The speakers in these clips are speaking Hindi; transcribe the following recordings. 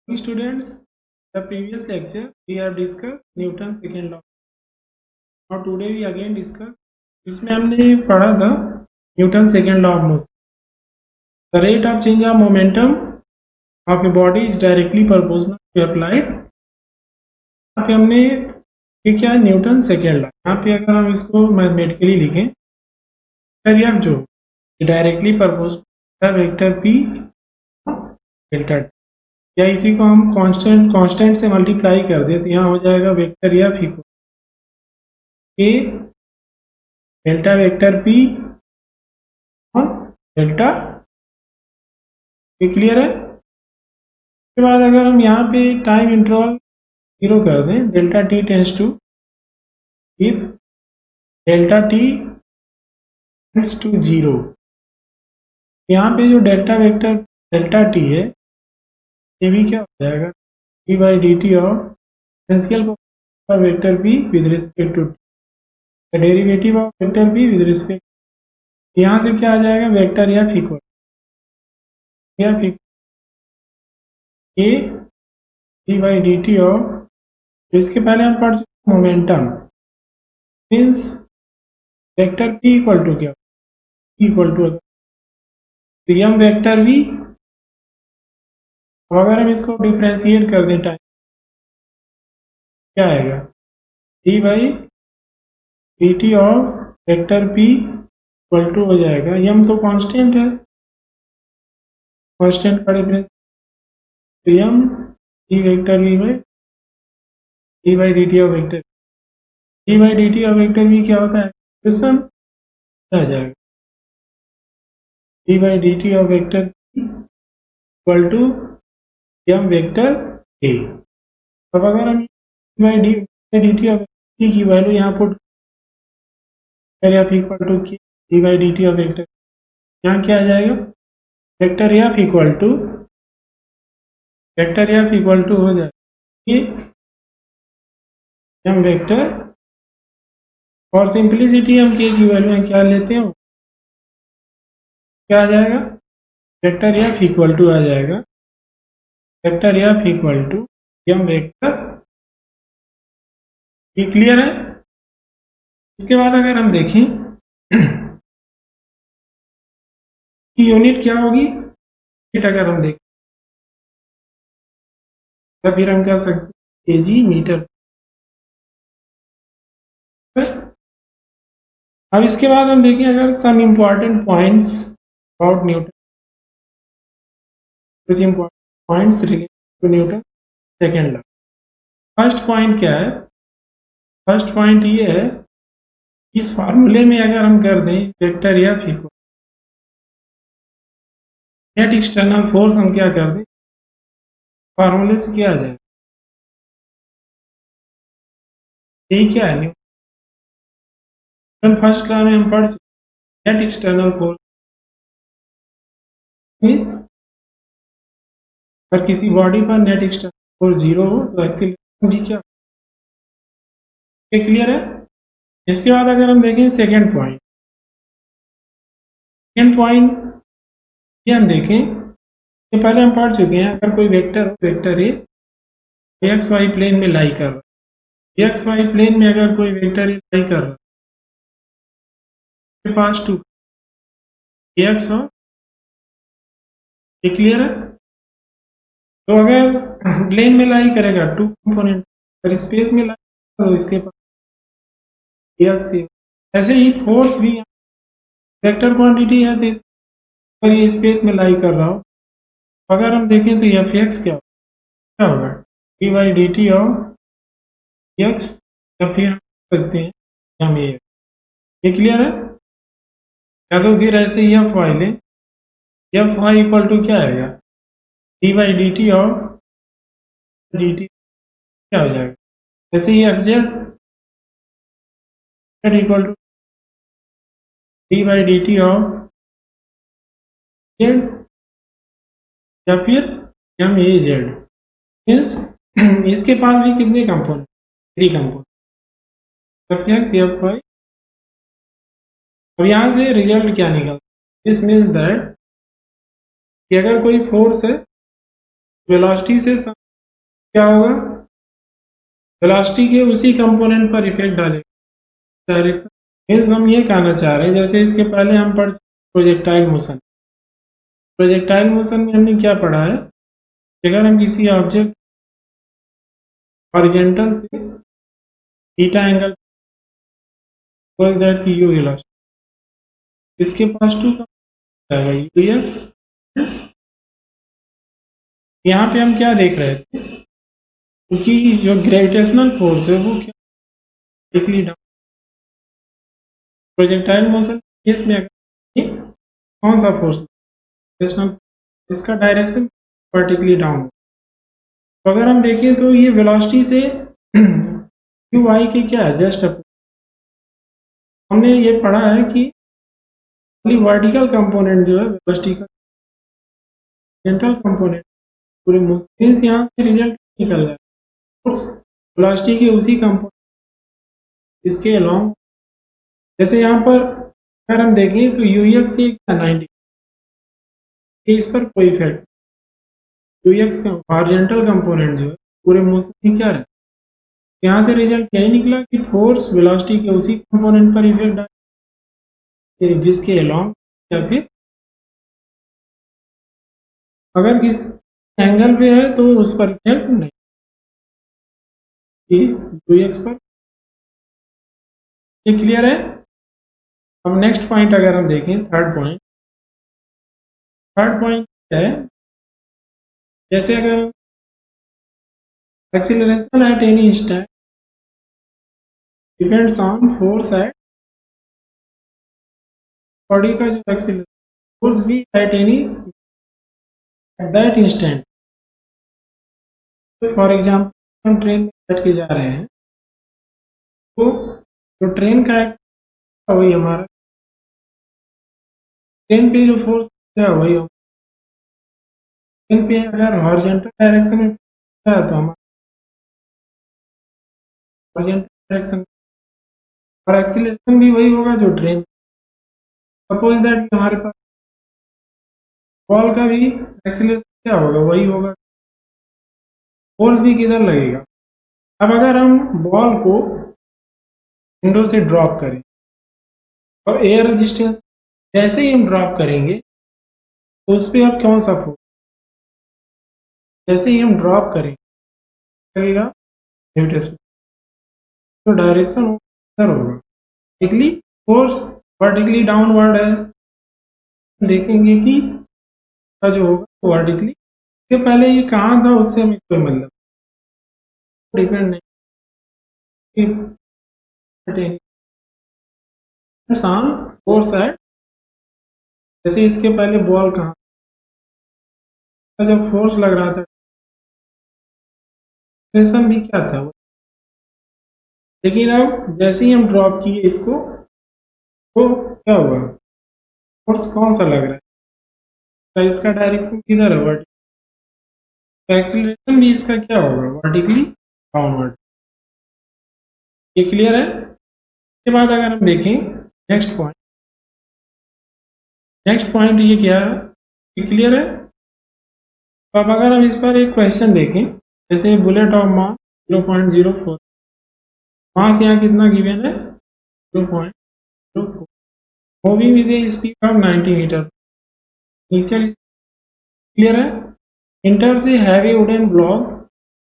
Students, the previous lecture we have discussed Newton's second law. Now today we again discuss. इसमें हमने पढ़ा था Newton second law of motion. The rate of change of momentum of a body is directly proportional to applied. यहाँ पे हमने ये क्या है न्यूटन सेकेंड लॉ. यहाँ पे अगर हम इसको मैथमेटिकली लिखें फिर अब जो directly proportional vector P delta T, या इसी को हम कांस्टेंट से मल्टीप्लाई कर दें तो यहाँ हो जाएगा वेक्टर या फी को ए डेल्टा वेक्टर पी और डेल्टा. ये क्लियर है. उसके बाद अगर हम यहाँ पे टाइम इंटरवल 0 कर दें delta T tends to if delta T tends to 0, यहाँ पे जो डेल्टा वेक्टर डेल्टा टी है ये भी क्या हो जाएगा D by D T of potential vector P with respect to derivative of vector P with respect. यहाँ से क्या आ जाएगा वेक्टर या equal A D by D T of, इसके पहले हम पढ़ चुके momentum means vector P equal to क्या equal to M vector V. अगर हम इसको डिफ्रेंशिएट कर दें टाइम क्या आएगा D by D T of vector P equal to हो जाएगा एम तो कांस्टेंट है, कांस्टेंट का डिफरेंस तो M D vector V by D T of vector D T of vector V क्या होता है क्वेश्चन आ जाएगा D T of vector equal to M vector A. अब अगर हम डी टी ऑफ की वैल्यू यहाँ put equal to D T of vector, यहाँ क्या आ जाएगा वेक्टर एफ इक्वल टू हो जाएगा एम वेक्टर, और सिंपलिसिटी हम के की वैल्यू में क्या लेते हैं क्या आ जाएगा वेक्टर एफ इक्वल टू आ जाएगा vector F equal to M vector. ये क्लियर है. इसके बाद अगर हम देखें कि यूनिट क्या होगी अगर हम देखें तो फिर हम कह सकते हैं केजी मीटर. अब इसके बाद हम देखें अगर some important points about Newton, कुछ important points related to Newton second law. First point क्या है, फर्स्ट पॉइंट ये है इस फार्मूले में अगर हम कर दें वेक्टर या इक्वल नेट एक्सटर्नल फोर्स हम क्या कर दें फार्मूले से क्या आ जाएगा यही क्या है न्यूटन फर्स्ट लॉ में हम पढ़ चुके नेट एक्सटर्नल फोर्स. अगर किसी बॉडी पर नेट एक्सटर्नल फोर्स 0 हो तो एक्सीलरेशन भी क्या क्लियर है. इसके बाद अगर हम देखें सेकेंड पॉइंट ये हम देखें ये पहले हम पढ़ चुके हैं अगर कोई वेक्टर हो vector A X Y plane में लाई कर रहा है, एक्स वाई प्लेन में अगर कोई वेक्टर ए लाई कर रहा है पास टू एक्स हो, ये क्लियर है. तो अगर प्लेन में लाई करेगा टू कंपोनेंट, अगर स्पेस में लाई तो इसके पास एक्स ऐसे ही फोर्स भी वेक्टर क्वांटिटी है तो ये स्पेस में लाई कर रहा हो. अगर हम देखें तो एफ एक्स क्या होगा D by D T of x, या फिर हम सकते हैं हम ये क्लियर है. या तो फिर ऐसे ही एफ वाई ले एफ वाई इक्वल टू क्या आएगा D by D T of D T क्या हो जाएगा ऐसे ही F Z equal to D by D T of Z, या फिर एम ए जेड. मीन्स इसके पास भी कितने कंपोनेंट 3 कंपोनेंट एफ वाई. अब यहाँ से रिजल्ट क्या निकलता है दिस मीन्स दैट कि अगर कोई फोर्स है वेलोसिटी से क्या होगा, वेलोसिटी के उसी कंपोनेंट पर इफेक्ट डालेगा डायरेक्शन। मीन्स हम ये कहना चाह रहे हैं, जैसे इसके पहले हम पढ़ प्रोजेक्टाइल मोशन। प्रोजेक्टाइल मोशन में हमने क्या पढ़ा है, अगर हम किसी ऑब्जेक्ट हॉरिजॉन्टल से थीटा एंगल दैट की यू वेलोसिटी, इसके पास टू का जाएगा यू एक्स। यहाँ पे हम क्या देख रहे थे, क्योंकि जो ग्रेविटेशनल फोर्स है वो क्या vertically down, projectile motion case में कौन सा फोर्स ग्रेविटेशनल, इसका डायरेक्शन वर्टिकली डाउन। तो अगर हम देखें तो ये वेलोसिटी से क्यू आई के क्या है, जस्ट हमने ये पढ़ा है कि वर्टिकल कंपोनेंट जो है वेलोसिटी का, जेंटल कंपोनेंट पूरे मोशन यहाँ से रिजल्ट निकल रहा है फोर्स वेलोसिटी के उसी कंपोनेंट इसके अलोंग। जैसे यहाँ पर अगर हम देखें तो यू एक्स से 90, इस पर कोई इफेक्ट, यू एक्स का हॉरिजॉन्टल कंपोनेंट जो है पूरे मोशन में क्या है, यहाँ से रिजल्ट यही निकला कि फोर्स वेलोसिटी के उसी कंपोनेंट पर इफेक्ट डाले जिसके अलोंग, या फिर अगर किस एंगल पे है तो उस पर इफेक्ट नहीं, यू एक्स पर। ये क्लियर है। अब नेक्स्ट पॉइंट अगर हम देखें, थर्ड पॉइंट है, जैसे अगर acceleration at any instant depends on force at body का जो एक्सीलरेशन फोर्स भी at any at that instant. तो फॉर एग्जाम्पल हम ट्रेन में बैठ के जा रहे हैं, तो जो ट्रेन का एक्सीलरेशन वही हमारा, ट्रेन पे जो फोर्स है वही होगा। ट्रेन पे अगर हॉरिजॉन्टल डायरेक्शन में है तो हमारा हॉरिजॉन्टल डायरेक्शन, और एक्सीलरेशन भी वही होगा जो ट्रेन। सपोज दैट हमारे पास बॉल का भी एक्सीलरेशन क्या होगा, वही होगा, फोर्स भी किधर लगेगा। अब अगर हम बॉल को विंडो से ड्रॉप करें और एयर रेजिस्टेंस जैसे ही हम ड्रॉप करेंगे तो उस पर अब कौन सा फोर्स, जैसे ही हम ड्रॉप करेंगे लगेगा ग्रेविटेशन, तो डायरेक्शन उधर होगा वर्टिकली, फोर्स वर्टिकली डाउनवर्ड है, देखेंगे कि का जो होगा वो वर्टिकली, इसके पहले ये कहाँ था उससे हमें कोई मतलब डिपेंड नहीं, फोर्स है। जैसे इसके पहले बॉल कहाँ था, जब फोर्स लग रहा था एक्सेलरेशन भी क्या था, लेकिन अब जैसे ही हम ड्रॉप किए इसको तो क्या हुआ, फोर्स कौन सा लग रहा है, तो इसका डायरेक्शन किधर है वर्टिकल, तो एक्सीलरेशन भी इसका क्या होगा वर्टिकली डाउनवर्ड। ये क्लियर है। इसके बाद अगर हम देखें नेक्स्ट पॉइंट ये क्या है, ये क्लियर है। तो अब अगर हम इस पर एक क्वेश्चन देखें, जैसे बुलेट ऑफ मास 0.04, मास यहाँ कितना गिवन है 0.04, moving with a speed of 90 meter, initial, clear है। इंटर से heavy wooden block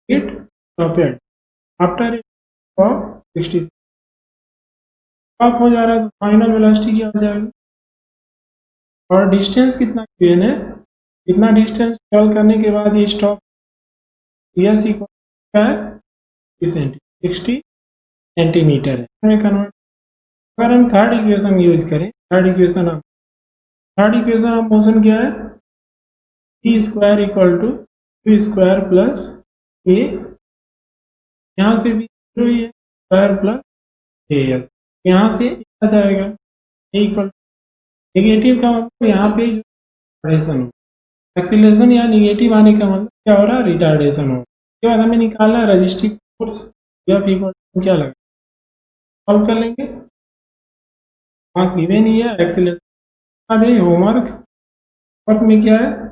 it rocket after of 60 off हो जा रहा है, तो फाइनल वेलोसिटी क्या हो जाएगी, और डिस्टेंस कितना गिवन है, कितना डिस्टेंस ट्रेवल करने के बाद ये स्टॉप, यस इक्वल है 60 सेंटीमीटर है, हमें कन्वर्ट। अगर हम थर्ड इक्वेशन यूज करें, थर्ड इक्वेशन ऑफ मोशन क्या है, T square equal to T square plus A, यहाँ से भी स्क्वायर प्लस ए एस, यहाँ से आ जाएगा ए इक्वल, नेगेटिव का मतलब यहाँ पे रिटार्डेशन हो, एक्सीलरेशन या नेगेटिव आने का मतलब क्या हो रहा है, रिटार्डेशन हो। उसके बाद हमें निकालना है रजिस्टिव फोर्स, या फिर क्या लगा सॉल्व कर लेंगे, मास गिवन ही है, एक्सीलरेशन होमवर्क में क्या है